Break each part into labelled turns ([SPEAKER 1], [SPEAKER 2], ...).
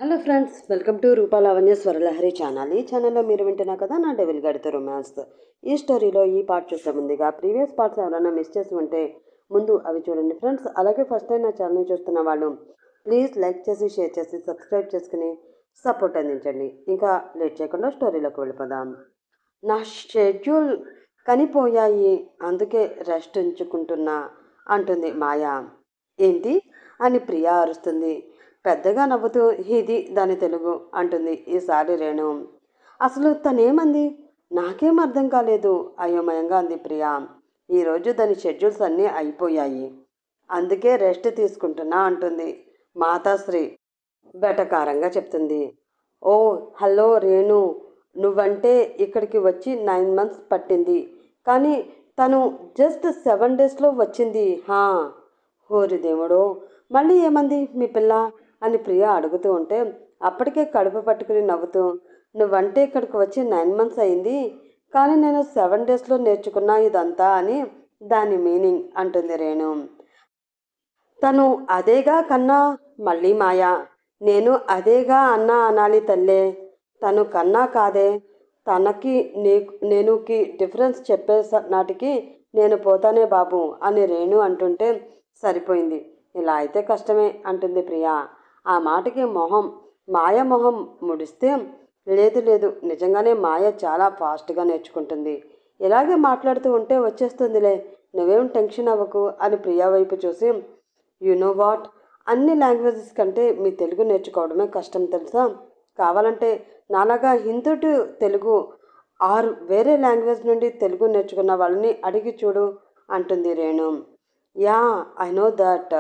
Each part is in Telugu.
[SPEAKER 1] Hello friends, welcome to Rupa Lavanya Swaralahari channel. ఈ ఛానల్లో మీరు వింటున్నా కదా నా డెవిల్ గడితో రొమాన్స్. ఈ స్టోరీలో ఈ పార్ట్ చూసే ముందుగా ప్రీవియస్ పార్ట్స్ ఎవరైనా మిస్ చేసి ఉంటే ముందు అవి చూడండి ఫ్రెండ్స్. అలాగే ఫస్ట్ టైం నా ఛానల్ చూస్తున్న వాళ్ళు ప్లీజ్ లైక్ చేసి, షేర్ చేసి, సబ్స్క్రైబ్ చేసుకుని సపోర్ట్ అందించండి. ఇంకా లేట్ చేయకుండా స్టోరీలోకి వెళ్ళిపోదాం. నా షెడ్యూల్ కనిపోయాయి, అందుకే రెస్ట్ ఉంచుకుంటున్నా అంటుంది మాయా. ఏంటి అని ప్రియా అరుస్తుంది. పెద్దగా నవ్వుతూ ఇది దాని తెలుగు అంటుంది ఈసారి రేణు. అసలు తనేమంది? నాకేం అర్థం కాలేదు అయోమయంగా అంది ప్రియా. ఈరోజు దాని షెడ్యూల్స్ అన్నీ అయిపోయాయి, అందుకే రెస్ట్ తీసుకుంటున్నా అంటుంది మాతాశ్రీ బెటకారంగా చెప్తుంది. ఓ హలో రేణు, నువ్వంటే ఇక్కడికి వచ్చి 9 months పట్టింది, కానీ తను జస్ట్ 7 daysలో వచ్చింది. హా, ఓరి దేవుడో, మళ్ళీ ఏమంది మీ పిల్ల అని ప్రియ అడుగుతూ ఉంటే అప్పటికే కడుపు పట్టుకుని నవ్వుతూ, నువ్వంటే ఇక్కడికి వచ్చి 9 months అయింది, కానీ నేను 7 daysలో నేర్చుకున్నా ఇదంతా అని దాని మీనింగ్ అంటుంది రేణు. తను అదేగా కన్నా. మళ్ళీ మాయా, నేను అదేగా అన్నా అనాలి తల్లే. తను కన్నా కాదే, తనకి నేనుకి డిఫరెన్స్ చెప్పే నాటికి నేను పోతానే బాబు అని రేణు అంటుంటే సరిపోయింది. ఇలా అయితే కష్టమే అంటుంది ప్రియా. ఆ మాటకి మాయ మొహం ముడిస్తే, లేదు లేదు, నిజంగానే మాయ చాలా ఫాస్ట్గా నేర్చుకుంటుంది. ఇలాగే మాట్లాడుతూ ఉంటే వచ్చేస్తుందిలే, నువ్వేం టెన్షన్ అవ్వకు అని ప్రియా వైపు చూసి, యు నో వాట్, అన్ని లాంగ్వేజెస్ కంటే మీ తెలుగు నేర్చుకోవడమే కష్టం తెలుసా. కావాలంటే నాలాగా హిందూ టు తెలుగు ఆర్ వేరే లాంగ్వేజ్ నుండి తెలుగు నేర్చుకున్న వాళ్ళని అడిగి చూడు అంటుంది Renu. Yeah, I know that.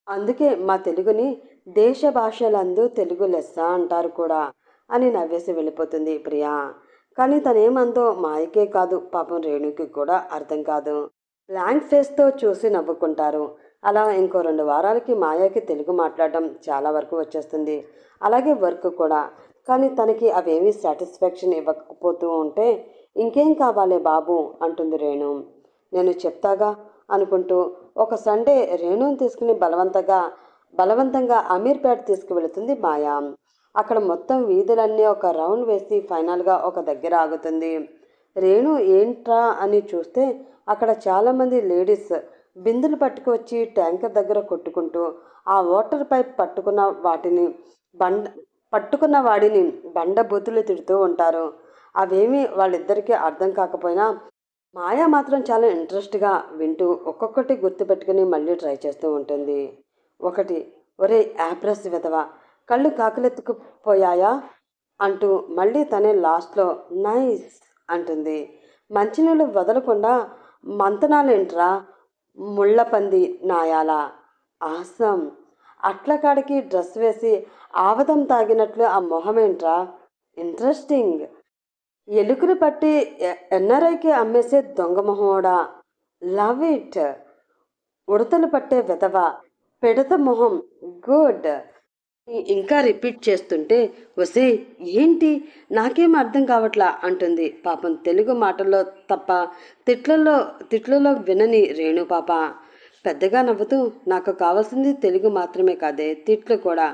[SPEAKER 1] అందుకే మా తెలుగుని దేశ భాషలందు తెలుగు లెస్స అంటారు కూడా అని నవ్వేసి వెళ్ళిపోతుంది ప్రియా. కానీ తనేమందో మాయకే కాదు, పాపం రేణుకి కూడా అర్థం కాదు. బ్లాంక్ ఫేస్తో చూసి నవ్వుకుంటారు. అలా ఇంకో 2 వారాలకి మాయకి తెలుగు మాట్లాడడం చాలా వరకు వచ్చేస్తుంది, అలాగే వర్క్ కూడా. కానీ తనకి అవేమీ సాటిస్ఫాక్షన్ ఇవ్వకపోతూ ఉంటే ఇంకేం కావాలే బాబు అంటుంది రేణు. నేను చెప్తాగా అనుకుంటూ ఒక సండే రేణుని తీసుకుని బలవంతంగా అమీర్పేట తీసుకువెళుతుంది మాయా. అక్కడ మొత్తం వీధులన్నీ ఒక రౌండ్ వేసి ఫైనల్గా ఒక దగ్గర ఆగుతుంది. రేణు ఏంట్రా అని చూస్తే అక్కడ చాలామంది లేడీస్ బిందులు పట్టుకువచ్చి ట్యాంకర్ దగ్గర కొట్టుకుంటూ ఆ వాటర్ పైప్ పట్టుకున్న వాడిని బండ బూతులు తిడుతూ ఉంటారు. అవేమీ వాళ్ళిద్దరికీ అర్థం కాకపోయినా మాయ మాత్రం చాలా ఇంట్రెస్ట్గా వింటూ ఒక్కొక్కటి గుర్తుపెట్టుకుని మళ్ళీ ట్రై చేస్తూ ఉంటుంది. ఒకటి, ఒరే యాప్రస్ విధవా, కళ్ళు కాకులెత్తుకుపోయాయా అంటూ మళ్ళీ తనే లాస్ట్లో నైస్ అంటుంది. మంచినీళ్ళు వదలకుండా మంతనాలేంట్రా ముళ్ళపంది నాయాల. ఆసం. అట్లకాడికి డ్రెస్ వేసి ఆవదం తాగినట్లు ఆ మొహమేంట్రా ఇంట్రెస్టింగ్. ఎలుకలు పట్టి ఎన్ఆర్ఐకి అమ్మేసే దొంగ మొహోడా. Love it. ఉడతలు పట్టే విధవ పెడత మొహం. గుడ్. ఇంకా రిపీట్ చేస్తుంటే వసే ఏంటి నాకేం అర్థం కావట్లా అంటుంది పాపం తెలుగు మాటల్లో తప్ప తిట్లలో వినని రేణు పాప. పెద్దగా నవ్వుతూ, నాకు కావాల్సింది తెలుగు మాత్రమే కాదే, తిట్లు కూడా.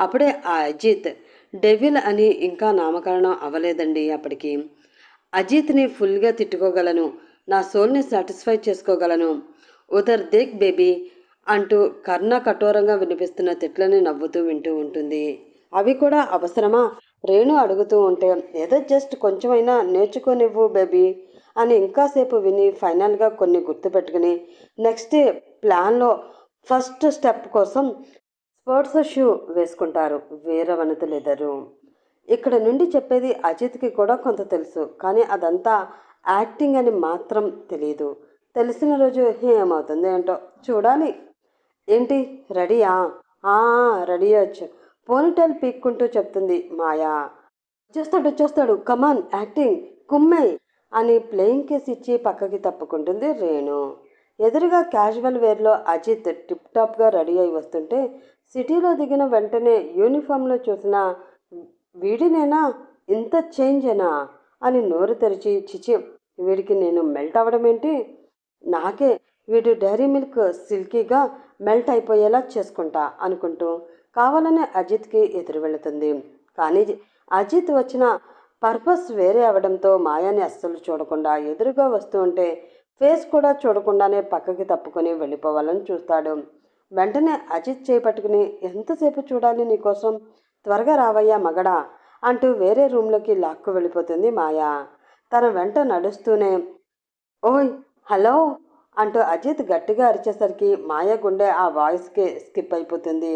[SPEAKER 1] అప్పుడే ఆ అజిత్ డెవిల్ అని ఇంకా నామకరణం అవ్వలేదండి అప్పటికి. అజిత్ని ఫుల్గా తిట్టుకోగలను, నా సోల్ని సాటిస్ఫై చేసుకోగలను. ఉదర్ దేక్ బేబీ అంటూ కర్ణ కఠోరంగా వినిపిస్తున్న తిట్లని నవ్వుతూ వింటూ ఉంటుంది. అవి కూడా అవసరమా రేణు అడుగుతూ ఉంటే, ఏదో జస్ట్ కొంచెమైనా నేర్చుకోనివ్వు బేబీ అని ఇంకాసేపు విని ఫైనల్గా కొన్ని గుర్తుపెట్టుకుని నెక్స్ట్ డే ప్లాన్లో ఫస్ట్ స్టెప్ కోసం స్పోర్ట్స్ షూ వేసుకుంటారు వీరవనితలిద్దరూ. ఇక్కడ నుండి చెప్పేది అజిత్కి కూడా కొంత తెలుసు, కానీ అదంతా యాక్టింగ్ అని మాత్రం తెలియదు. తెలిసిన రోజు ఏమవుతుంది ఏంటో చూడాలి. ఏంటి రెడీయా? రెడీ అవచ్చు. పోనీటైల్ పీక్కుంటూ చెప్తుంది మాయా. వచ్చేస్తాడు, కమాన్ యాక్టింగ్ కుమ్మై అని ప్లేయింగ్ కేస్ ఇచ్చి పక్కకి తప్పుకుంటుంది రేణు. ఎదురుగా క్యాజువల్ వేర్లో అజిత్ టిప్ టాప్గా రెడీ అయి వస్తుంటే సిటీలో దిగిన వెంటనే యూనిఫామ్లో చూసిన వీడినేనా, ఇంత చేంజేనా అని నోరు తెరిచి, చిచి వీడికి నేను మెల్ట్ అవ్వడం ఏంటి, నాకే వీడు డైరీ మిల్క్ సిల్కీగా మెల్ట్ అయిపోయేలా చేసుకుంటా అనుకుంటూ కావాలనే అజిత్కి ఎదురు వెళుతుంది. కానీ అజిత్ వచ్చిన పర్పస్ వేరే అవడంతో మాయాని అస్సలు చూడకుండా ఎదురుగా వస్తూ ఉంటే ఫేస్ కూడా చూడకుండానే పక్కకి తప్పుకొని వెళ్ళిపోవాలని చూస్తాడు. వెంటనే అజిత్ చేపట్టుకుని, ఎంతసేపు చూడాలి నీకోసం, త్వరగా రావయ్యా మగడా అంటూ వేరే రూమ్లోకి లాక్కు వెళ్ళిపోతుంది మాయా. తన వెంట నడుస్తూనే ఓయ్ హలో అంటూ అజిత్ గట్టిగా అరిచేసరికి మాయ గుండె ఆ వాయిస్కి స్కిప్ అయిపోతుంది.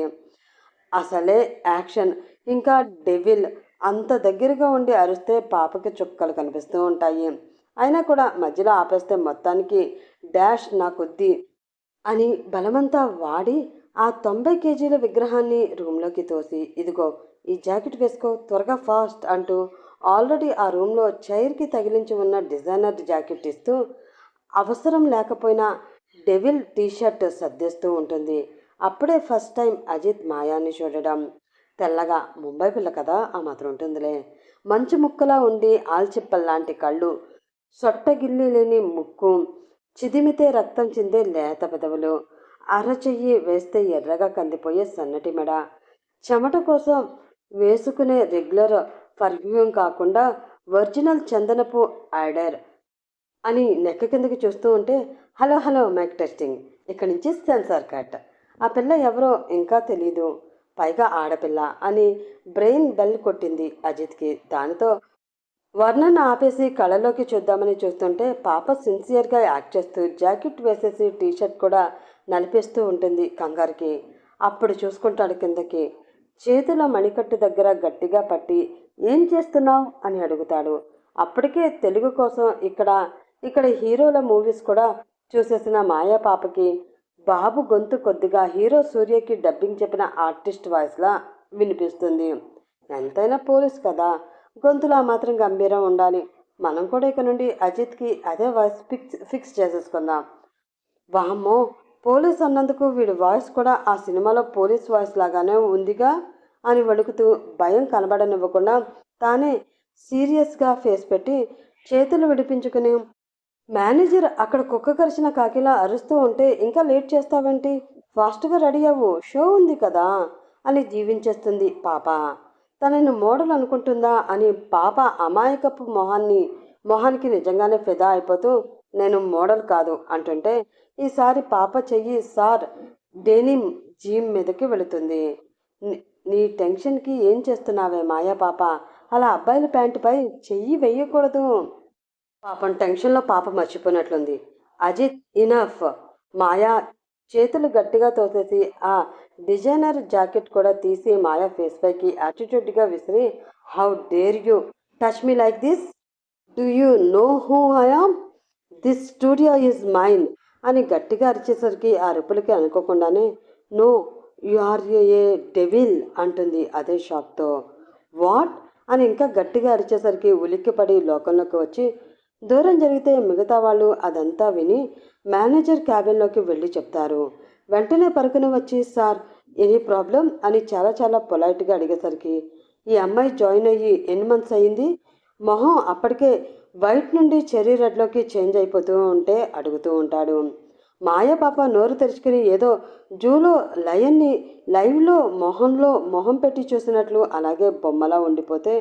[SPEAKER 1] అసలే యాక్షన్, ఇంకా డెవిల్ అంత దగ్గరగా ఉండి అరిస్తే పాపకి చుక్కలు కనిపిస్తూ ఉంటాయి. అయినా కూడా మధ్యలో ఆపేస్తే మొత్తానికి డాష్ నాకొద్ది అని బలమంతా వాడి ఆ 90 కేజీల విగ్రహాన్ని రూమ్లోకి తోసి, ఇదిగో ఈ జాకెట్ వేసుకో, త్వరగా ఫాస్ట్ అంటూ ఆల్రెడీ ఆ రూమ్లో చైర్కి తగిలించి ఉన్న డిజైనర్ జాకెట్ ఇస్తూ అవసరం లేకపోయినా డెవిల్ టీషర్ట్ సర్దేస్తూ ఉంటుంది. అప్పుడే ఫస్ట్ టైం అజిత్ మాయాన్ని చూడడం. తెల్లగా ముంబై పిల్ల కదా, ఆ మాత్రం ఉంటుందిలే. మంచు ముక్కలా ఉండి ఆల్చిప్పల్లాంటి కళ్ళు, సొట్టగిల్లి లేని ముక్కు, చిదిమితే రక్తం చిందే లేత పెదవులు, అరచెయ్యి వేస్తే ఎర్రగా కందిపోయే సన్నటి మెడ, చెమట కోసం వేసుకునే రెగ్యులర్ పర్ఫ్యూమ్ కాకుండా ఒరిజినల్ చందనపు ఐడర్ అని నెక్క కిందకి చూస్తూ ఉంటే, హలో హలో మైక్ టెస్టింగ్, ఇక్కడి నుంచి సెన్సార్ కట్, ఆ పిల్ల ఎవరో ఇంకా తెలీదు, పైగా ఆడపిల్ల అని బ్రెయిన్ బెల్ కొట్టింది అజిత్కి. దానితో వర్ణన ఆపేసి కళ్ళలోకి చూద్దామని చూస్తుంటే పాప సిన్సియర్గా యాక్ట్ చేస్తూ జాకెట్ వేసేసి టీషర్ట్ కూడా నలిపేస్తూ ఉంటుంది కంగారుకి. అప్పుడు చూసుకుంటాడు కిందకి. చేతుల మణికట్టు దగ్గర గట్టిగా పట్టి, ఏం చేస్తున్నావు అని అడుగుతాడు. అప్పటికే తెలుగు కోసం ఇక్కడ హీరోల మూవీస్ కూడా చూసేసిన మాయా పాపకి బాబు గొంతు కొద్దిగా హీరో సూర్యకి డబ్బింగ్ చెప్పిన ఆర్టిస్ట్ వాయిస్లా వినిపిస్తుంది. ఎంతైనా పోలీస్ కదా, గొంతులా మాత్రం గంభీరం ఉండాలి. మనం కూడా ఇక నుండి అజిత్కి అదే వాయిస్ ఫిక్స్ చేసేసుకుందాం. వామ్మో, పోలీస్ అన్నందుకు వీడి వాయిస్ కూడా ఆ సినిమాలో పోలీస్ వాయిస్ లాగానే ఉందిగా అని వణుకుతూ భయం కనబడనివ్వకుండా తానే సీరియస్గా ఫేస్ పెట్టి చేతులు విడిపించుకుని, మేనేజర్ అక్కడ కుక్క కరిచిన కాకిలా అరుస్తూ ఉంటే ఇంకా లేట్ చేస్తావేంటి, ఫాస్ట్గా రెడీ అవ్వు, షో ఉంది కదా అని జీవించేస్తుంది పాప. తనని మోడల్ అనుకుంటుందా అని పాప అమాయకపు మొహానికి నిజంగానే ఫిదా అయిపోతూ, నేను మోడల్ కాదు అంటుంటే ఈసారి పాప చెయ్యి సార్ డెనిమ్ జీమ్ మీదకి వెళుతుంది. నీ టెన్షన్కి ఏం చేస్తున్నావే మాయా పాప, అలా అబ్బాయిల ప్యాంటుపై చెయ్యి వెయ్యకూడదు. పాపం టెన్షన్లో పాప మర్చిపోయినట్లుంది. అజిత్ ఇనఫ్. మాయా చేతులు గట్టిగా తోసేసి ఆ డిజైనర్ జాకెట్ కూడా తీసి మాయా ఫేస్ పైకి యాటిట్యూడ్గా విసిరి, how dare you touch me like this, do you know who I am, this studio is mine అని గట్టిగా అరిచేసరికి ఆ అరుపులకి అనుకోకుండానే no you are a devil అంటుంది అదే షాక్తో. వాట్ అని ఇంకా గట్టిగా అరిచేసరికి ఉలిక్కిపడి లోకంలోకి వచ్చి దూరం జరిగితే మిగతా వాళ్ళు అదంతా విని మేనేజర్ క్యాబిన్లోకి వెళ్ళి చెప్తారు. వెంటనే పరుకుని వచ్చి, సార్ ఎనీ ప్రాబ్లం అని చాలా చాలా పొలైట్గా అడిగేసరికి, ఈ అమ్మాయి జాయిన్ అయ్యి ఎన్ని మంత్స్ అయ్యింది, మొహం అప్పటికే వైట్ నుండి చెర్రీ రెడ్లోకి చేంజ్ అయిపోతూ ఉంటే అడుగుతూ ఉంటాడు. మాయా పాప నోరు తెరుచుకుని ఏదో జూలో లయన్ని లైవ్లో మొహం పెట్టి చూసినట్లు అలాగే బొమ్మలా ఉండిపోతే,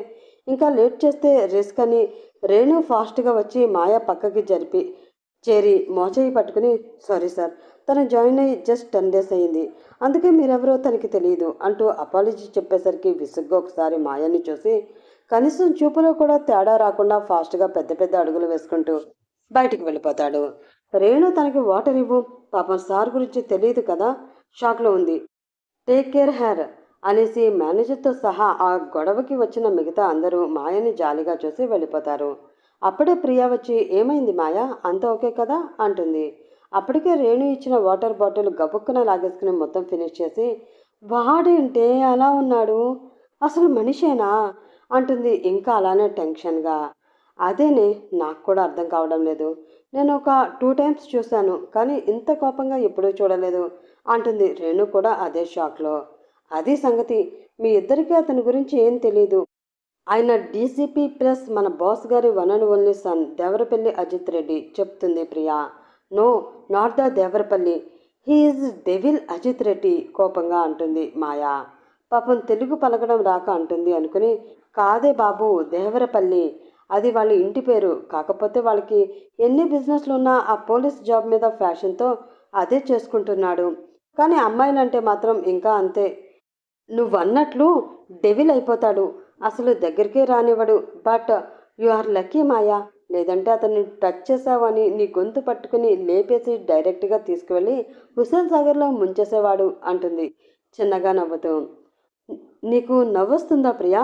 [SPEAKER 1] ఇంకా లేట్ చేస్తే రిస్క్ అని రేణు ఫాస్ట్గా వచ్చి మాయా పక్కకి చేరి మోచేయి పట్టుకుని, సారీ సార్, తను జాయిన్ అయ్యి జస్ట్ 10 days అయ్యింది, అందుకే మీరెవరో తనకి తెలియదు అంటూ అపాలజీ చెప్పేసరికి విసుగ్గా ఒకసారి మాయాన్ని చూసి కనీసం చూపులో కూడా తేడా రాకుండా ఫాస్ట్గా పెద్ద పెద్ద అడుగులు వేసుకుంటూ బయటికి వెళ్ళిపోతాడు. రేణు తనకి వాటర్ ఇవ్వు, పాపం సార్ గురించి తెలియదు కదా, షాక్లో ఉంది, టేక్ కేర్ హెర్ అనేసి మేనేజర్తో సహా ఆ గొడవకి వచ్చిన మిగతా అందరూ మాయని జాలిగా చూసి వెళ్ళిపోతారు. అప్పుడే ప్రియా వచ్చి, ఏమైంది మాయా, అంత ఓకే కదా అంటుంది. అప్పటికే రేణు ఇచ్చిన వాటర్ బాటిల్ గబుక్కున లాగేసుకుని మొత్తం ఫినిష్ చేసి, వాడేంటే అలా ఉన్నాడు, అసలు మనిషేనా అంటుంది ఇంకా అలానే టెన్షన్గా. అదేనే నాకు కూడా అర్థం కావడం లేదు, నేను ఒక 2 times చూశాను, కానీ ఇంత కోపంగా ఎప్పుడూ చూడలేదు అంటుంది రేణు కూడా అదే షాక్లో. అది సంగతి, మీ ఇద్దరికీ అతని గురించి ఏం తెలీదు, ఆయన డీసీపీ ప్లస్ మన బాస్ గారి one and only son Devarapalli Ajith Reddy చెప్తుంది Priya. No, not the Devarapalli, he is devil Ajith Reddy కోపంగా అంటుంది మాయా. పాపం తెలుగు పలకడం రాక అంటుంది అనుకుని, కాదే బాబు, దేవరపల్లి, అది వాళ్ళ ఇంటి పేరు. కాకపోతే వాళ్ళకి ఎన్ని బిజినెస్లు ఉన్నా ఆ పోలీస్ జాబ్ మీద ఫ్యాషన్తో అదే చేసుకుంటున్నాడు. కానీ అమ్మాయిలంటే మాత్రం ఇంకా అంతే. నువ్వన్నట్లు డెవిల్ అయిపోతాడు. అసలు దగ్గరికే రానివ్వడు. బట్ యు ఆర్ లక్కీ మాయా. లేదంటే అతన్ని టచ్ చేసావని నీ గొంతు పట్టుకుని లేపేసి డైరెక్ట్గా తీసుకువెళ్ళి హుస్సేన్ సాగర్లో ముంచేసేవాడు అంటుంది చిన్నగా నవ్వుతూ. నీకు నవ్వొస్తుందా ప్రియా?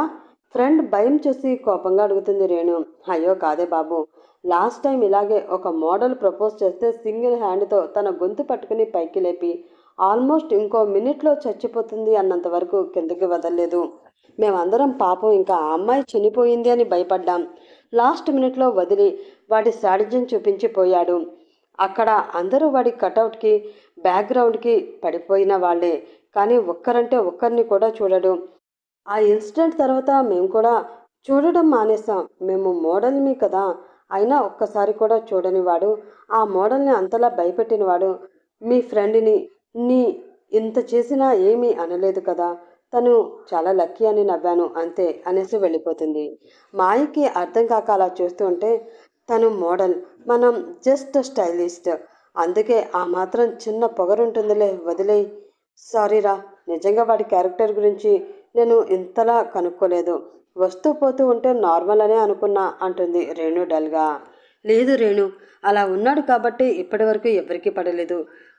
[SPEAKER 1] ఫ్రెండ్ భయం చూసి కోపంగా అడుగుతుంది రేణు. అయ్యో కాదే బాబు, లాస్ట్ టైం ఇలాగే ఒక మోడల్ ప్రపోజ్ చేస్తే సింగిల్ హ్యాండ్తో తన గొంతు పట్టుకుని పైకి లేపి ఆల్మోస్ట్ ఇంకో మినిట్లో చచ్చిపోతుంది అన్నంత వరకు కిందకి వదలలేదు. మేమందరం పాపం ఇంకా ఆ అమ్మాయి చనిపోయింది అని భయపడ్డాం. లాస్ట్ మినిట్లో వదిలి వాడి సాడిజ్యం చూపించి పోయాడు. అక్కడ అందరూ వాడి కటౌట్కి బ్యాక్గ్రౌండ్కి పడిపోయిన వాళ్ళే, కానీ ఒక్కరంటే ఒక్కరిని కూడా చూడడు. ఆ ఇన్సిడెంట్ తర్వాత మేము కూడా చూడడం మానేసాం. మేము మోడల్ని కదా, అయినా ఒక్కసారి కూడా చూడని వాడు, ఆ మోడల్ని అంతలా భయపెట్టినవాడు మీ ఫ్రెండ్ని నీ ఇంత చేసినా ఏమీ అనలేదు కదా. తను చాలా లక్కీ అని నవ్వాను అంతే అనేసి వెళ్ళిపోతుంది. మాయకి అర్థం కాక అలా చూస్తూ ఉంటే, తను మోడల్, మనం జస్ట్ స్టైలిస్ట్, అందుకే ఆ మాత్రం చిన్న పొగరుంటుందిలే, వదిలేయి. సారీరా, నిజంగా వాడి క్యారెక్టర్ గురించి నేను ఇంతలా కనుక్కోలేదు. వస్తూ పోతూ ఉంటే నార్మల్ అనే అనుకున్నా అంటుంది రేణు డల్గా. లేదు రేణు, అలా ఉన్నాడు కాబట్టి ఇప్పటి వరకు ఎవరికి పడలేదు.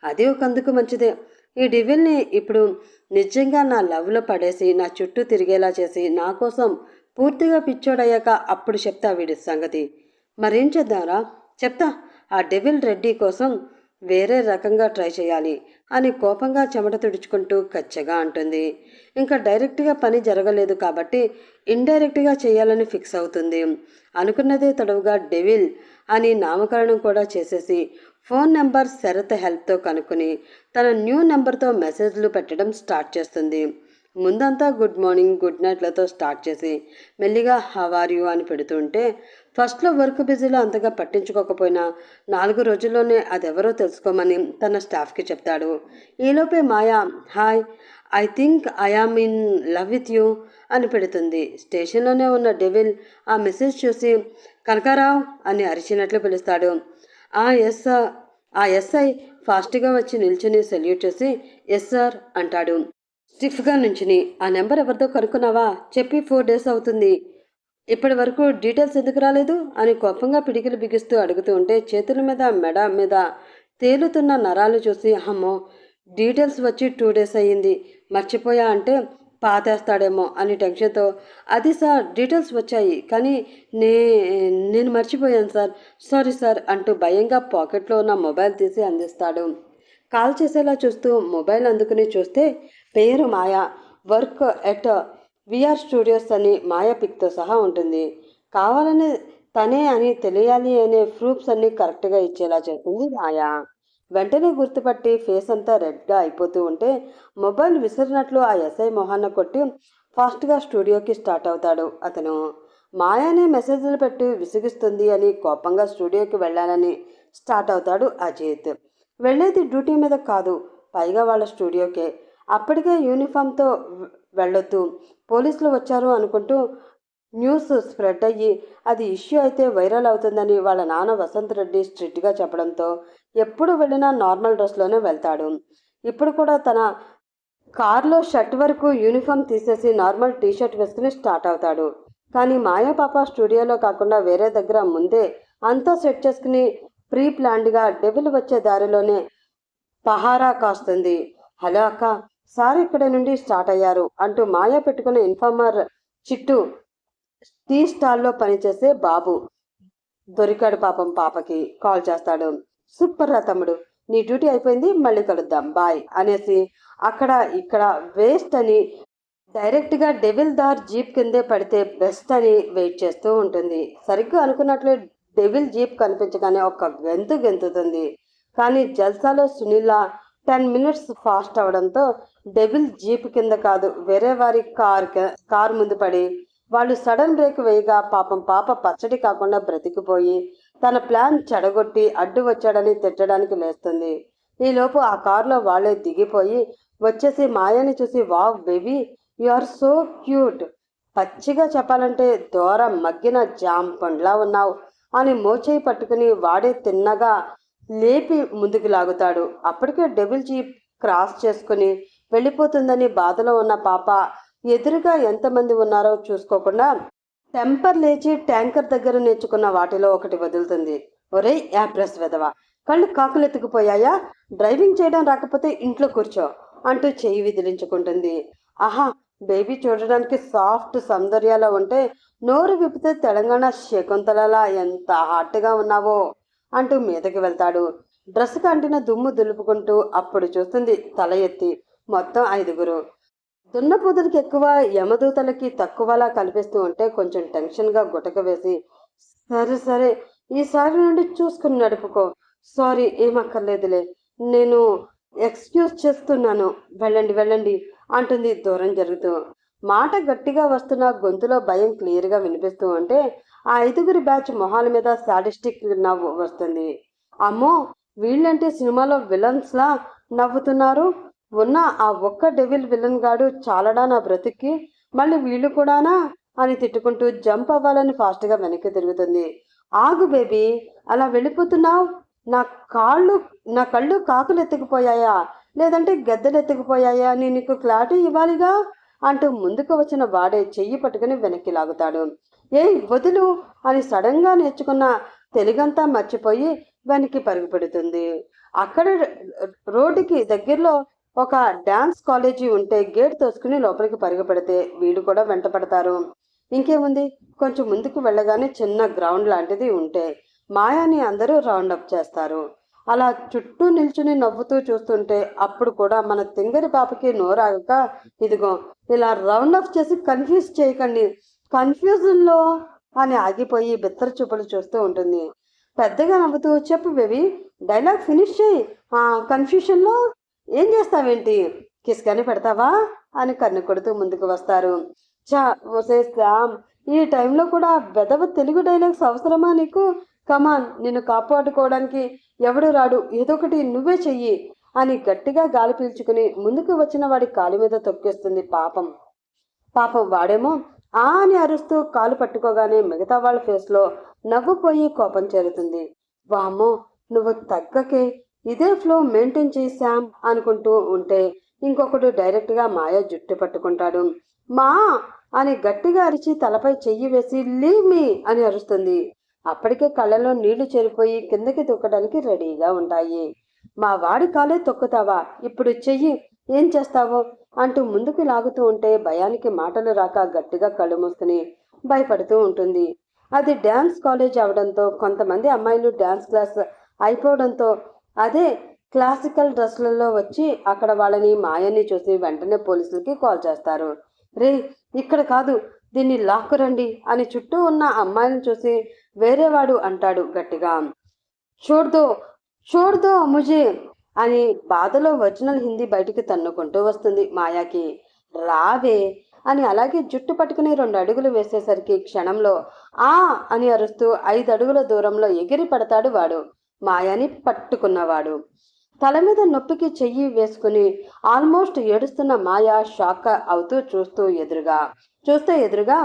[SPEAKER 1] అది ఒకందుకు మంచిదే. ఈ డివిల్ని ఇప్పుడు నిజంగా నా లవ్లో పడేసి నా చుట్టూ తిరిగేలా చేసి నా కోసం పూర్తిగా పిచ్చోడయ్యాక అప్పుడు చెప్తా వీడి సంగతి. మరేం చేద్దాంరా? చెప్తా. ఆ డెవిల్ రెడ్డి కోసం వేరే రకంగా ట్రై చేయాలి అని కోపంగా చెమట తుడుచుకుంటూ కచ్చగా అంటుంది. ఇంకా డైరెక్ట్గా పని జరగలేదు కాబట్టి ఇండైరెక్ట్గా చేయాలని ఫిక్స్ అవుతుంది. అనుకున్నదే తడవుగా డెవిల్ అని నామకరణం కూడా చేసేసి ఫోన్ నెంబర్ శరత్ హెల్ప్తో కనుక్కొని తన న్యూ నెంబర్తో మెసేజ్లు పెట్టడం స్టార్ట్ చేస్తుంది. ముందంతా గుడ్ మార్నింగ్, గుడ్ నైట్లతో స్టార్ట్ చేసి మెల్లిగా హౌ ఆర్ యూ అని పెడుతుంటే, ఫస్ట్లో వర్క్ బిజీలో అంతగా పట్టించుకోకపోయినా 4 రోజుల్లోనే అదెవరో తెలుసుకోమని తన స్టాఫ్కి చెప్తాడు. ఈలోపే Maya hi, I think I am in love with you అని పెడుతుంది. స్టేషన్లోనే ఉన్న డెవిల్ ఆ మెసేజ్ చూసి కనకారావు అని అరిచినట్లు పిలుస్తాడు. Yes sir. ఆ ఎస్ఐ ఫాస్ట్గా వచ్చి నిల్చుని సెల్యూట్ చేసి ఎస్ సార్ అంటాడు. స్టిఫ్గా నుంచుని, ఆ నెంబర్ ఎవరితో కనుక్కున్నావా? చెప్పి 4 days అవుతుంది. ఇప్పటి వరకు డీటెయిల్స్ ఎందుకు రాలేదు అని కోపంగా పిడికిలు బిగిస్తూ అడుగుతూ ఉంటే, చేతుల మీద మెడ మీద తేలుతున్న నరాలు చూసి అమ్మో, డీటెయిల్స్ వచ్చి 2 days అయ్యింది, మర్చిపోయా అంటే పాతేస్తాడేమో అని టెన్షన్తో, అది సార్ డీటెయిల్స్ వచ్చాయి కానీ నేను మర్చిపోయాను సార్, సారీ సార్ అంటూ భయంగా పాకెట్లో ఉన్న మొబైల్ తీసి అందిస్తాడు. కాల్ చేసేలా చూస్తూ మొబైల్ అందుకుని చూస్తే పేరు మాయా, వర్క్ ఎట్ విఆర్ స్టూడియోస్ అని మాయా పిక్తో సహా ఉంటుంది. కావాలని తనే అని తెలియాలి అనే ప్రూఫ్స్ అన్నీ కరెక్ట్గా ఇచ్చేలా చేస్తుంది మాయా. వెంటనే గుర్తుపట్టి ఫేస్ అంతా రెడ్గా అయిపోతూ ఉంటే మొబైల్ విసిరినట్లు ఆ ఎస్ఐ మొహాన్న కొట్టి ఫాస్ట్గా స్టూడియోకి స్టార్ట్ అవుతాడు అతను. మాయానే మెసేజ్లు పెట్టి విసిగిస్తుంది అని కోపంగా స్టూడియోకి వెళ్ళాలని స్టార్ట్ అవుతాడు అజిత్. వెళ్ళేది డ్యూటీ మీద కాదు, పైగా వాళ్ళ స్టూడియోకే. అప్పటికే యూనిఫామ్తో వెళ్ళొద్దు, పోలీసులు వచ్చారు అనుకుంటూ న్యూస్ స్ప్రెడ్ అయ్యి అది ఇష్యూ అయితే వైరల్ అవుతుందని వాళ్ళ నాన్న వసంత్ రెడ్డి స్ట్రిక్ట్గా చెప్పడంతో ఎప్పుడు వెళ్ళినా నార్మల్ డ్రెస్లోనే వెళ్తాడు. ఇప్పుడు కూడా తన కార్లో షర్ట్ వరకు యూనిఫామ్ తీసేసి నార్మల్ టీషర్ట్ వేసుకుని స్టార్ట్ అవుతాడు. కానీ మాయా పాప స్టూడియోలో కాకుండా వేరే దగ్గర ముందే అంతా సెట్ చేసుకుని ప్రీ ప్లాన్డ్గా డెవిల్ వచ్చే దారిలోనే పహారా కాస్తుంది. హలో అక్క, సార్ ఇక్కడ నుండి స్టార్ట్ అయ్యారు అంటూ మాయా పెట్టుకున్న ఇన్ఫార్మర్ చిట్టు టీ స్టాల్లో పనిచేసే బాబు దొరికాడు. పాపం పాపకి కాల్ చేస్తాడు. సూపర్ రా తమ్ముడు, నీ డ్యూటీ అయిపోయింది, మళ్ళీ కలుద్దాం, బాయ్ అనేసి అక్కడ ఇక్కడ వేస్ట్ అని డైరెక్ట్గా డెవిల్ దార్ జీప్ కిందే పడితే బెస్ట్ అని వెయిట్ చేస్తూ ఉంటుంది. సరిగ్గా అనుకున్నట్లే డెవిల్ జీప్ కనిపించగానే ఒక గెంతుతుంది. కానీ జల్సాలో సునీల 10 minutes ఫాస్ట్ అవడంతో డెవిల్ జీప్ కింద కాదు, వేరే వారి కార్ ముందు పడి వాళ్ళు సడన్ బ్రేక్ వేయగా పాపం పాప పచ్చడి కాకుండా బ్రతికిపోయి తన ప్లాన్ చెడగొట్టి అడ్డు వచ్చాడని తిట్టడానికి లేస్తుంది. ఈలోపు ఆ కారులో వాళ్ళే దిగిపోయి వచ్చేసి మాయాని చూసి wow baby, you are so cute. పచ్చిగా చెప్పాలంటే దూర మగ్గిన జామ్ పండ్లా ఉన్నావు అని మోచేయి పట్టుకుని వాడే తిన్నగా లేపి ముందుకు లాగుతాడు. అప్పటికే డబుల్ జీప్ క్రాస్ చేసుకుని వెళ్ళిపోతుందని బాధలో ఉన్న పాప ఎదురుగా ఎంతమంది ఉన్నారో చూసుకోకుండా టెంపర్ లేచి ట్యాంకర్ దగ్గర నేర్చుకున్న వాటిలో ఒకటి వదులుతుంది. ఒరే యాప్రెస్ వెదవా, కళ్ళు కాకులెత్తుకుపోయాయా? డ్రైవింగ్ చేయడం రాకపోతే ఇంట్లో కూర్చో అంటూ చెయ్యి విదిలించుకుంటుంది. ఆహా, బేబీ చూడడానికి సాఫ్ట్ సౌందర్యాలో ఉంటే నోరు విప్పితే తెలంగాణ శకుంతలలా ఎంత హాట్గా ఉన్నావో అంటూ మీదకి వెళ్తాడు. డ్రెస్కి అంటిన దుమ్ము దులుపుకుంటూ అప్పుడు చూస్తుంది తల ఎత్తి. మొత్తం 5. దున్నపోతులకి ఎక్కువ, యమదూతలకి తక్కువలా కనిపిస్తూ ఉంటే కొంచెం టెన్షన్గా గుటక వేసి, సరే సరే ఈసారి నుండి చూసుకుని నడుపుకో. సారీ, ఏమక్కర్లేదులే, నేను ఎక్స్క్యూజ్ చేస్తున్నాను, వెళ్ళండి వెళ్ళండి అంటుంది దూరం జరుగుతూ. మాట గట్టిగా వస్తున్న గొంతులో భయం క్లియర్గా వినిపిస్తూ ఉంటే ఆ 5 బ్యాచ్ మొహాల మీద సాడిస్టిక్ నవ్వు వస్తుంది. అమ్మో, వీళ్ళంటే సినిమాలో విలన్స్లా నవ్వుతున్నారు. ఉన్న ఆ ఒక్క డెవిల్ విలన్ గాడు చాలడా నా బ్రతుక్కి, మళ్ళీ వీళ్ళు కూడానా అని తిట్టుకుంటూ జంప్ అవ్వాలని ఫాస్ట్గా వెనక్కి తిరుగుతుంది. ఆగు బేబీ, అలా వెళ్ళిపోతున్నావు? నా కళ్ళు కాకులు ఎత్తుకుపోయాయా లేదంటే గద్దెలు ఎత్తుకుపోయాయా అని నీకు క్లారిటీ ఇవ్వాలిగా అంటూ ముందుకు వచ్చిన వాడే చెయ్యి పట్టుకుని వెనక్కి లాగుతాడు. ఏయ్ వదులు అని సడన్గా నేర్చుకున్న తెలుగంతా మర్చిపోయి వెనక్కి పరుగు పెడుతుంది. అక్కడ రోడ్డుకి దగ్గరలో ఒక డాన్స్ కాలేజీ ఉంటే గేట్ తోసుకుని లోపలికి పరుగు పెడితే వీడు కూడా వెంట పడతారు. ఇంకేముంది, కొంచెం ముందుకు వెళ్ళగానే చిన్న గ్రౌండ్ లాంటిది ఉంటే మాయాని అందరూ రౌండప్ చేస్తారు. అలా చుట్టూ నిల్చుని నవ్వుతూ చూస్తుంటే అప్పుడు కూడా మన తింగరి పాపకి నోరాగక, ఇదిగో ఇలా రౌండప్ చేసి కన్ఫ్యూజ్ చేయకండి, కన్ఫ్యూజన్లో అని ఆగిపోయి బిత్తర చూపులు చూస్తూ ఉంటుంది. పెద్దగా నవ్వుతూ, చెప్పు బేబీ, డైలాగ్ ఫినిష్ చేయి. కన్ఫ్యూషన్లో ఏం చేస్తావేంటి, కిస్కని పెడతావా అని కన్ను కొడుతూ ముందుకు వస్తారు. చా ఓసే శ్యామ్, ఈ టైంలో కూడా వెదవ తెలుగు డైలాగ్స్ అవసరమా నీకు? కమాన్, నిన్ను కాపాడుకోవడానికి ఎవడు రాడు, ఏదో ఒకటి నువ్వే చెయ్యి అని గట్టిగా గాలి పీల్చుకుని ముందుకు వచ్చిన వాడి కాలు మీద తొక్కేస్తుంది. పాపం వాడేమో ఆ అని అరుస్తూ కాలు పట్టుకోగానే మిగతా వాళ్ళ ఫేస్లో నవ్వుపోయి కోపం చేరుతుంది. వామ్మో, నువ్వు తగ్గకే, ఇదే ఫ్లో మెయింటైన్ చేశాం అనుకుంటూ ఉంటే ఇంకొకడు డైరెక్ట్గా మాయ జుట్టు పట్టుకుంటాడు. మా అని గట్టిగా అరిచి తలపై చెయ్యి వేసి లీవ్ మీ అని అరుస్తుంది. అప్పటికే కళ్ళలో నీళ్లు చేరిపోయి కిందకి తొక్కడానికి రెడీగా ఉంటాయి. మా వాడి కాలే తొక్కుతావా, ఇప్పుడు చెయ్యి, ఏం చేస్తావో అంటూ ముందుకు లాగుతూ ఉంటే భయానికి మాటలు రాక గట్టిగా కళ్ళు మూసుకుని భయపడుతూ ఉంటుంది. అది డ్యాన్స్ కాలేజ్ అవడంతో కొంతమంది అమ్మాయిలు డ్యాన్స్ క్లాస్ అయిపోవడంతో అదే క్లాసికల్ డ్రెస్లలో వచ్చి అక్కడ వాళ్ళని మాయని చూసి వెంటనే పోలీసులకి కాల్ చేస్తారు. రే, ఇక్కడ కాదు, దీన్ని లాక్కురండి అని చుట్టూ ఉన్న అమ్మాయిని చూసి వేరేవాడు అంటాడు గట్టిగా, చూడ్దో ముజే అని బాధలో ఒరిజినల్ హిందీ బయటికి తన్నుకుంటూ వస్తుంది మాయాకి. రావే అని అలాగే జుట్టు పట్టుకుని 2 అడుగులు వేసేసరికి క్షణంలో ఆ అని అరుస్తూ 5 అడుగుల దూరంలో ఎగిరి పడతాడు వాడు, మాయాని పట్టుకున్నవాడు. తల మీద నొప్పికి చెయ్యి వేసుకుని ఆల్మోస్ట్ ఏడుస్తున్న మాయ షాక్ అవుతూ చూస్తే ఎదురుగా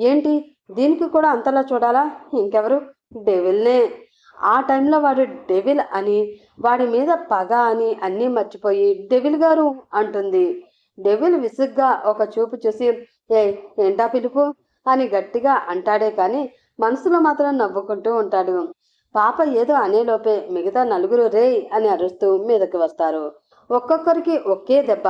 [SPEAKER 1] ఏంటి, దీనికి కూడా అంతలా చూడాలా, ఇంకెవరు, డెవిల్నే. ఆ టైంలో వాడు డెవిల్ అని, వాడి మీద పగ అని అన్నీ మర్చిపోయి డెవిల్ గారు అంటుంది. డెవిల్ విసుగ్గా ఒక చూపు చూసి ఏంటా పిలుపు అని గట్టిగా అంటాడే కానీ మనసులో మాత్రం నవ్వుకుంటూ ఉంటాడు. పాప ఏదో అనేలోపే మిగతా 4 రేయ్ అని అరుస్తూ మీదకి వస్తారు. ఒక్కొక్కరికి ఒకే దెబ్బ,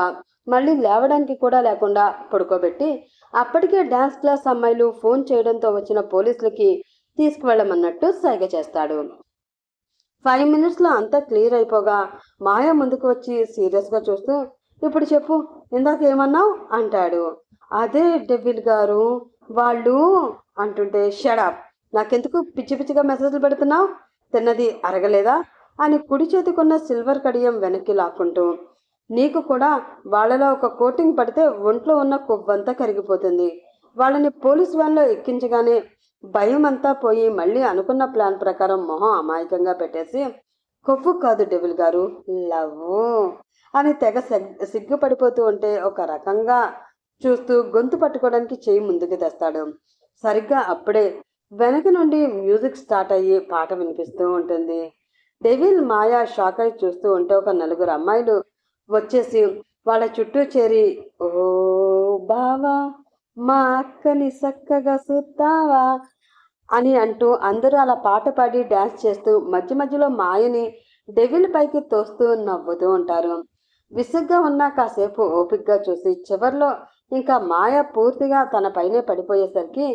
[SPEAKER 1] మళ్ళీ లేవడానికి కూడా లేకుండా పడుకోబెట్టి అప్పటికే డ్యాన్స్ క్లాస్ అమ్మాయిలు ఫోన్ చేయడంతో వచ్చిన పోలీసులకి తీసుకువెళ్ళమన్నట్టు సైగ చేస్తాడు. 5 మినిట్స్లో అంతా క్లియర్ అయిపోగా మాయ ముందుకు వచ్చి సీరియస్గా చూస్తూ, ఇప్పుడు చెప్పు, ఇందాక ఏమన్నావు అంటాడు. అదే డెవిల్ గారు వాళ్ళు అంటుంటే, షడప్, నాకెందుకు పిచ్చి పిచ్చిగా మెసేజ్లు పెడుతున్నావు, తిన్నది అరగలేదా అని కుడి చేతికున్న సిల్వర్ కడియం వెనక్కి లాక్కుంటూ, నీకు కూడా వాళ్ళలో ఒక కోటింగ్ పడితే ఒంట్లో ఉన్న కొవ్వంతా కరిగిపోతుంది. వాళ్ళని పోలీస్ వ్యాన్లో ఎక్కించగానే భయం అంతా పోయి మళ్ళీ అనుకున్న ప్లాన్ ప్రకారం మొహం అమాయకంగా పెట్టేసి, కొవ్వు కాదు డెవిల్ గారు, లవ్ అని తెగ సిగ్గుపడిపోతూ ఉంటే ఒక రకంగా చూస్తూ గొంతు పట్టుకోవడానికి చెయ్యి ముందుకు తెస్తాడు. సరిగ్గా అప్పుడే వెనక నుండి మ్యూజిక్ స్టార్ట్ అయ్యి పాట వినిపిస్తూ ఉంటుంది. డెవిల్ మాయా షాక్ అయి చూస్తూ ఉంటే ఒక నలుగురు అమ్మాయిలు వచ్చేసి వాళ్ళ చుట్టూ చేరి, ఓ బావా మా అక్కని చక్కగా సుత్తావా అని అంటూ అందరూ అలా పాట పాడి డ్యాన్స్ చేస్తూ మధ్య మధ్యలో మాయని డెవిల్ పైకి తోస్తూ నవ్వుతూ ఉంటారు. విసుగ్గా ఉన్న కాసేపు ఓపిగ్గా చూసి చివర్లో ఇంకా మాయ పూర్తిగా తన పైనే పడిపోయేసరికి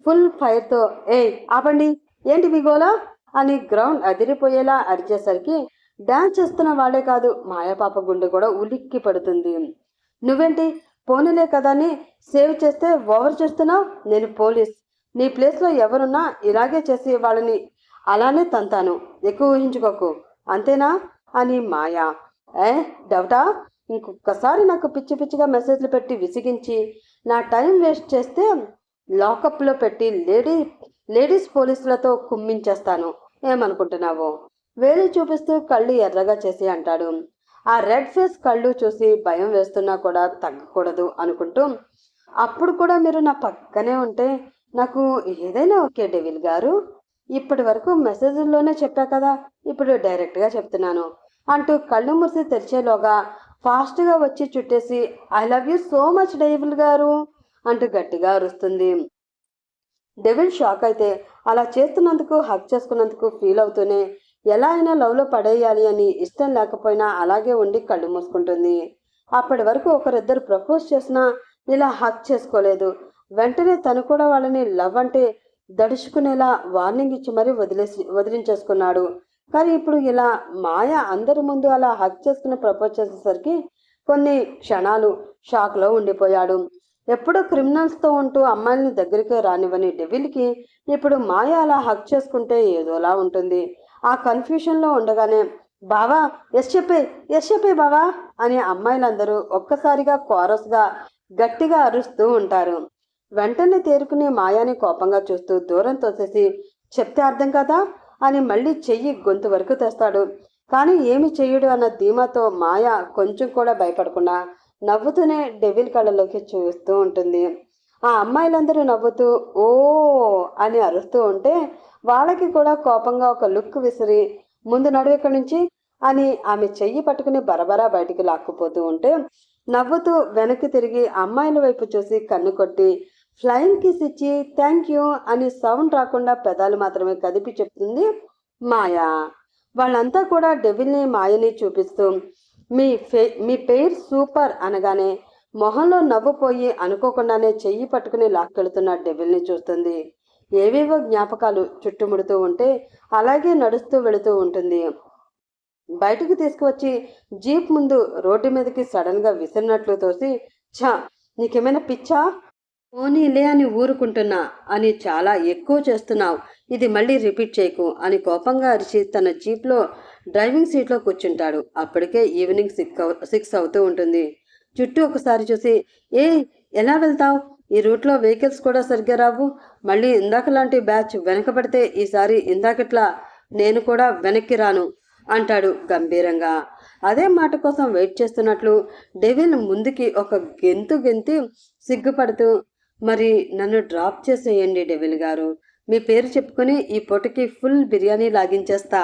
[SPEAKER 1] ఫుల్ ఫైర్తో, ఏయ్ ఆపండి, ఏంటి విగోలా అని గ్రౌండ్ అదిరిపోయేలా అరిచేసరికి డాన్స్ చేస్తున్న వాళ్లే కాదు మాయాపాప గుండె కూడా ఉలిక్కి పడుతుంది. నువ్వేంటి పోనీలే కదా అని సేవ్ చేస్తే ఓవర్ చేస్తున్నావు? నేను పోలీస్, నీ ప్లేస్లో ఎవరున్నా ఇలాగే చేసి వాళ్ళని అలానే తంతాను, ఎక్కువ ఊహించుకోకు, అంతేనా అని మాయా. డౌటా? ఇంకొకసారి నాకు పిచ్చి పిచ్చిగా మెసేజ్లు పెట్టి విసిగించి నా టైం వేస్ట్ చేస్తే లాకప్లో పెట్టి లేడీస్ పోలీసులతో కుమ్మించేస్తాను, ఏమనుకుంటున్నావు? వేలు చూపిస్తూ కళ్ళు ఎర్రగా చేసి అంటాడు. ఆ రెడ్ ఫేస్ కళ్ళు చూసి భయం వేస్తున్నా కూడా తగ్గకూడదు అనుకుంటూ, అప్పుడు కూడా మీరు నా పక్కనే ఉంటే నాకు ఏదైనా ఓకే డెవిల్ గారు, ఇప్పటి వరకు మెసేజ్ల్లోనే చెప్పా కదా, ఇప్పుడు డైరెక్ట్గా చెప్తున్నాను అంటూ కళ్ళు మూసి తెరిచేలోగా ఫాస్ట్గా వచ్చి చుట్టేసి, I love you so much devil గారు అంటూ గట్టిగా అరుస్తుంది. డెవిల్ షాక్ అయితే అలా చేస్తున్నందుకు హక్ చేసుకున్నందుకు ఫీల్ అవుతూనే ఎలా అయినా లవ్లో పడేయాలి అని ఇష్టం లేకపోయినా అలాగే ఉండి కళ్ళు మూసుకుంటుంది. అప్పటి వరకు ఒకరిద్దరు ప్రపోజ్ చేసినా ఇలా హక్ చేసుకోలేదు. వెంటనే తను కూడా వాళ్ళని లవ్ అంటే దడుచుకునేలా వార్నింగ్ ఇచ్చి మరీ వదిలించేసుకున్నాడు. కానీ ఇప్పుడు ఇలా మాయ అందరి ముందు అలా హక్ చేసుకుని ప్రపోజ్ చేసేసరికి కొన్ని క్షణాలు షాక్లో ఉండిపోయాడు. ఎప్పుడో క్రిమినల్స్తో ఉంటూ అమ్మాయిని దగ్గరికి రానివ్వని డెవిల్కి ఇప్పుడు మాయ అలా హక్ చేసుకుంటే ఏదోలా ఉంటుంది. ఆ కన్ఫ్యూషన్లో ఉండగానే, బావా ఎస్ చెప్పే బావా అని అమ్మాయిలందరూ ఒక్కసారిగా కోరస్గా గట్టిగా అరుస్తూ ఉంటారు. వెంటనే తేరుకుని మాయాని కోపంగా చూస్తూ దూరం తోసేసి, చెప్తే అర్థం కదా అని మళ్ళీ చెయ్యి గొంతు వరకు తెస్తాడు. కానీ ఏమి చెయ్యడు అన్న ధీమాతో మాయ కొంచెం కూడా భయపడకుండా నవ్వుతూనే డెవిల్ కళ్ళలోకి చూస్తూ ఉంటుంది. ఆ అమ్మాయిలందరూ నవ్వుతూ ఓ అని అరుస్తూ ఉంటే వాళ్ళకి కూడా కోపంగా ఒక లుక్ విసిరి, ముందు నడువు ఇక్కడి నుంచి అని ఆమె చెయ్యి పట్టుకుని బరబరా బయటికి లాక్కుపోతూ ఉంటే నవ్వుతూ వెనక్కి తిరిగి అమ్మాయిల వైపు చూసి కన్ను కొట్టి ఫ్లయింగ్ కిస్ ఇచ్చి థ్యాంక్ యూ అని సౌండ్ రాకుండా పెదాలు మాత్రమే కదిపి చెప్తుంది మాయా. వాళ్ళంతా కూడా డెవిల్ని మాయని చూపిస్తూ మీ పేరు సూపర్ అనగానే మొహంలో నవ్వుపోయి అనుకోకుండానే చెయ్యి పట్టుకుని లాక్కెళ్తున్న డెవిల్ని చూస్తుంది. ఏవేవో జ్ఞాపకాలు చుట్టుముడుతూ ఉంటే అలాగే నడుస్తూ వెళుతూ ఉంటుంది. బయటికి తీసుకువచ్చి జీప్ ముందు రోడ్డు మీదకి సడన్గా విసిరినట్లు తోసి, ఛా నీకేమైనా పిచ్చా, పోనీలే అని ఊరుకుంటున్నా అని చాలా ఎక్కువ చేస్తున్నావు, ఇది మళ్ళీ రిపీట్ చేయకు అని కోపంగా అరిచి తన జీప్లో డ్రైవింగ్ సీట్లో కూర్చుంటాడు. అప్పటికే ఈవినింగ్ 6 అవుతూ ఉంటుంది. చుట్టూ ఒకసారి చూసి, ఎలా వెళ్తావు, ఈ రూట్లో వెహికల్స్ కూడా సరిగ్గా రావు, మళ్ళీ ఇందాక లాంటి బ్యాచ్ వెనకబడితే ఈసారి ఇందాకట్లా నేను కూడా వెనక్కి రాను అంటాడు గంభీరంగా. అదే మాట కోసం వెయిట్ చేస్తున్నట్లు డెవిల్ ముందుకి ఒక గెంతి సిగ్గుపడుతూ, మరి నన్ను డ్రాప్ చేసేయండి డెవిల్ గారు, మీ పేరు చెప్పుకొని ఈ పూటకి ఫుల్ బిర్యానీ లాగించేస్తా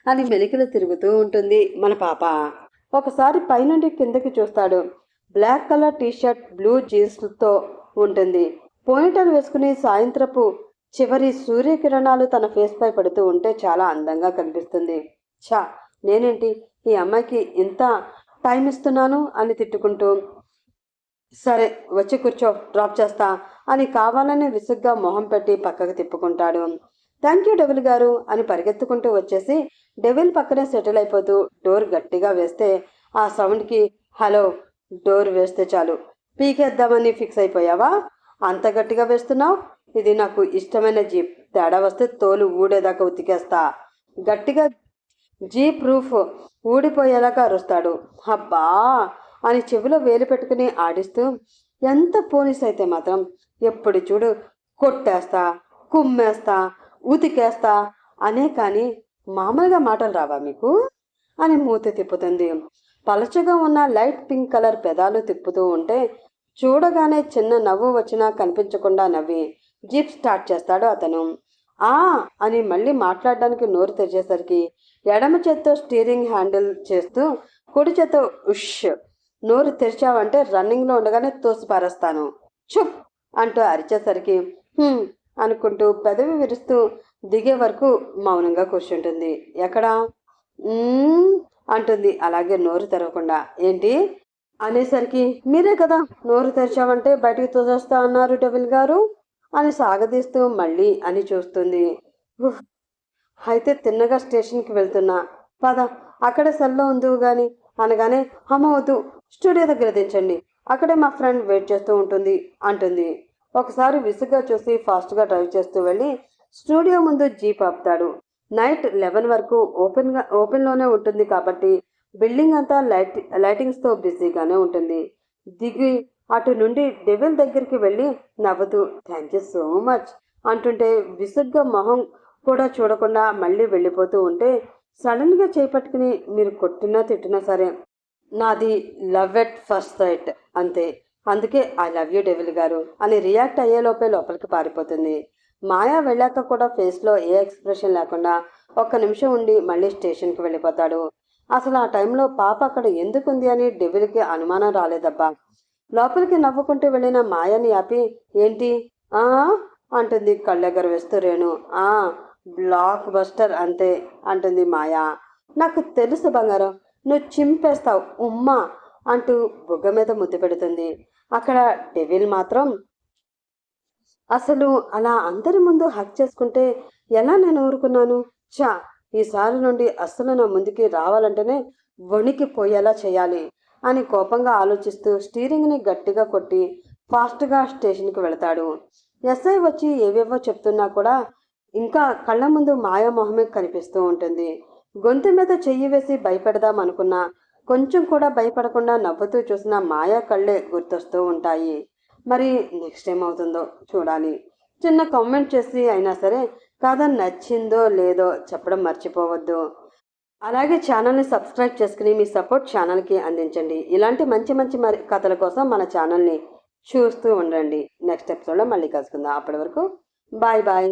[SPEAKER 1] అని మెలికలు తిరుగుతూ ఉంటుంది మన పాప. ఒకసారి పైనుండి కిందకి చూస్తాడు. బ్లాక్ కలర్ టీషర్ట్, బ్లూ జీన్స్తో ఉంటుంది. పోయిటలు వేసుకుని సాయంత్రపు చివరి సూర్యకిరణాలు తన ఫేస్ పై పడుతూ ఉంటే చాలా అందంగా కనిపిస్తుంది. ఛా నేనేంటి ఈ అమ్మాయికి ఇంత టైం ఇస్తున్నాను అని తిట్టుకుంటూ, సరే వచ్చి కూర్చో డ్రాప్ చేస్తా అని కావాలని విసుగ్గా మొహం పెట్టి పక్కకు తిప్పుకుంటాడు. థ్యాంక్ యూ డెవిల్ గారు అని పరిగెత్తుకుంటూ వచ్చేసి డెవిల్ పక్కనే సెటిల్ అయిపోతూ డోర్ గట్టిగా వేస్తే ఆ సౌండ్కి, హలో, డోర్ వేస్తే చాలు పీకేద్దామని ఫిక్స్ అయిపోయావా, అంత గట్టిగా వేస్తున్నావు, ఇది నాకు ఇష్టమైన జీప్, తేడా వస్తే తోలు ఊడేదాకా ఉతికేస్తా గట్టిగా జీప్ రూఫ్ ఊడిపోయేలాగా అరుస్తాడు. అబ్బా అని చెవిలో వేలు పెట్టుకుని ఆడిస్తూ, ఎంత పోలీస్ అయితే మాత్రం ఎప్పుడు చూడు కొట్టేస్తా, కుమ్మేస్తా, ఉతికేస్తా అనే కానీ మామూలుగా మాటలు రావా మీకు అని మూతి తిప్పుతుంది. పలచగా ఉన్న లైట్ పింక్ కలర్ పెదాలు తిప్పుతూ ఉంటే చూడగానే చిన్న నవ్వు వచ్చినా కనిపించకుండా నవ్వి జీప్ స్టార్ట్ చేస్తాడు అతను. ఆ అని మళ్ళీ మాట్లాడడానికి నోరు తెరిచేసరికి ఎడమ చేత్తో స్టీరింగ్ హ్యాండిల్ చేస్తూ కుడి చేత్తో ఉష్, నోరు తెరిచావంటే రన్నింగ్లో ఉండగానే తోసి పారేస్తాను, చుప్ అంటూ అరిచేసరికి అనుకుంటూ పెదవి విరుస్తూ దిగే వరకు మౌనంగా కూర్చుంటుంది. ఎక్కడా అంటుంది అలాగే నోరు తెరవకుండా. ఏంటి అనేసరికి మీరే కదా నోరు తెరిచావంటే బయటికి తోసేస్తా అన్నారు డెవిల్ గారు అని సాగదీస్తూ మళ్ళీ అని చూస్తుంది. అయితే తిన్నగా స్టేషన్కి వెళ్తున్నా, పద అక్కడే సెల్లో ఉందివు గాని అనగానే అమ్మ వద్దు, స్టూడియో దగ్గర దించండి, అక్కడే మా ఫ్రెండ్ వెయిట్ చేస్తూ ఉంటుంది అంటుంది. ఒకసారి విసుగ్గా చూసి ఫాస్ట్గా డ్రైవ్ చేస్తూ వెళ్ళి స్టూడియో ముందు జీప్ ఆపుతాడు. నైట్ 11 వరకు ఓపెన్లోనే ఉంటుంది కాబట్టి బిల్డింగ్ అంతా లైటింగ్స్తో బిజీగానే ఉంటుంది. దిగి అటు నుండి డెవిల్ దగ్గరికి వెళ్ళి నవ్వుతూ థ్యాంక్ యూ సో మచ్ అంటుంటే విసుగ్గా మొహం కూడా చూడకుండా మళ్ళీ వెళ్ళిపోతూ ఉంటే సడన్గా చేపట్టుకుని మీరు కొట్టినా తిట్టినా సరే నాది లవ్ ఎట్ ఫస్ట్ సైట్ అంతే, అందుకే ఐ లవ్ యూ డెవిల్ గారు అని రియాక్ట్ అయ్యేలోపే లోపలికి పారిపోతుంది. మాయా వెళ్ళాక కూడా ఫేస్లో ఏ ఎక్స్ప్రెషన్ లేకుండా ఒక్క నిమిషం ఉండి మళ్ళీ స్టేషన్కి వెళ్ళిపోతాడు. అసలు ఆ టైంలో పాప అక్కడ ఎందుకుంది అని డెవిల్కి అనుమానం రాలేదబ్బా. లోపలికి నవ్వుకుంటూ వెళ్ళిన మాయని ఆపి ఏంటి ఆ అంటుంది కళ్ళెగర వేస్తూ రేణు. బ్లాక్ బస్టర్ అంతే అంటుంది మాయా. నాకు తెలుసు బంగారం, నువ్వు చింపేస్తావు ఉమ్మా అంటూ బుగ్గ మీద ముద్దు పెడుతుంది. అక్కడ డెవిల్ మాత్రం అసలు అలా అందరి ముందు హక్ చేసుకుంటే ఎలా నేను ఊరుకున్నాను, చా ఈసారి నుండి అస్సలు నా ముందుకి రావాలంటేనే వణికిపోయేలా చేయాలి అని కోపంగా ఆలోచిస్తూ స్టీరింగ్ని గట్టిగా కొట్టి ఫాస్ట్గా స్టేషన్కి వెళతాడు. ఎస్ఐ వచ్చి ఏవేవో చెప్తున్నా కూడా ఇంకా కళ్ళ ముందు మాయా మొహమే కనిపిస్తూ ఉంటుంది. గొంతు మీద చెయ్యి వేసి భయపెడదాం అనుకున్నా కొంచెం కూడా భయపడకుండా నవ్వుతూ చూసిన మాయా కళ్ళే గుర్తొస్తూ ఉంటాయి. మరి నెక్స్ట్ ఏమవుతుందో చూడాలి. చిన్న కామెంట్ చేసి అయినా సరే కథ నచ్చిందో లేదో చెప్పడం మర్చిపోవద్దు. అలాగే ఛానల్ని సబ్స్క్రైబ్ చేసుకుని మీ సపోర్ట్ ఛానల్కి అందించండి. ఇలాంటి మంచి మంచి కథల కోసం మన ఛానల్ని చూస్తూ ఉండండి. నెక్స్ట్ ఎపిసోడ్లో మళ్ళీ కలుసుకుందాం. అప్పటి వరకు బాయ్ బాయ్.